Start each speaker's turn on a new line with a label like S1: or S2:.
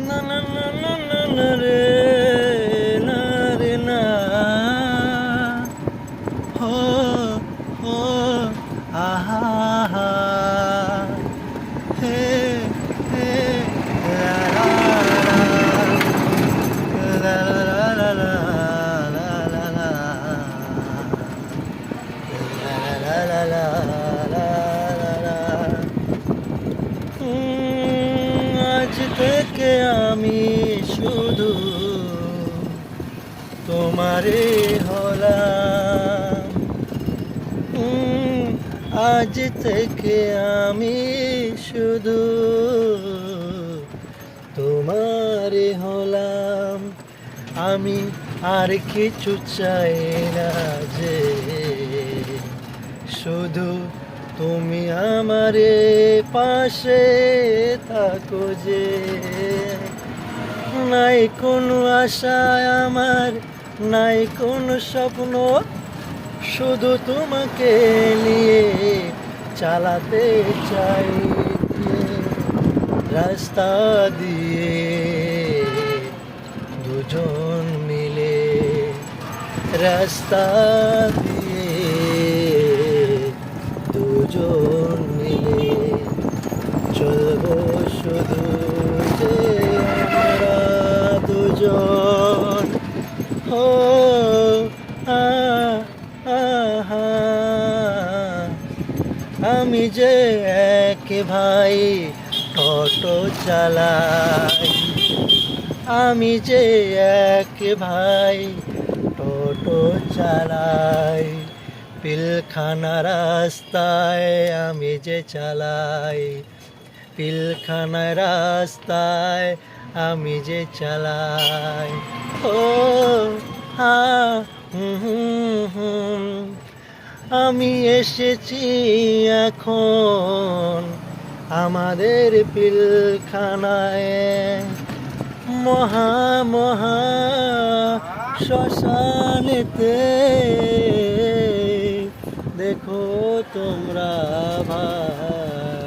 S1: না না না না না না রে না রে না হো হো আহা হা হে হে লা লা লা লা লা লা লা লা লা লা লা লা লা লা। আজ থেকে আমি শুধু তোমারে হলাম। আজ থেকে আমি শুধু তোমারে হলাম। আমি আর কিছু চাই না যে, শুধু তুমি আমারে পাশে থাকো যে। নাই কোনো আশা আমার, নাই কোনো স্বপ্ন, শুধু তোমাকে নিয়ে চালাতে চাই রাস্তা দিয়ে দুজন মিলে, রাস্তা দিয়ে দুজন মিলে চলবো শুধু যে আমরা দুজন। হো আ আহা আমি যে এক ভাই টোটো চালাই, আমি যে এক ভাই টোটো চালাই, পিলখানা রাস্তায় আমি যে চালাই, পিলখানা রাস্তায় আমি যে চালাই। ও হা আমি এসেছি এখন আমাদের পিলখানায়, মহা মহা শ্মশানেতে। দেখো তোমরা ভাই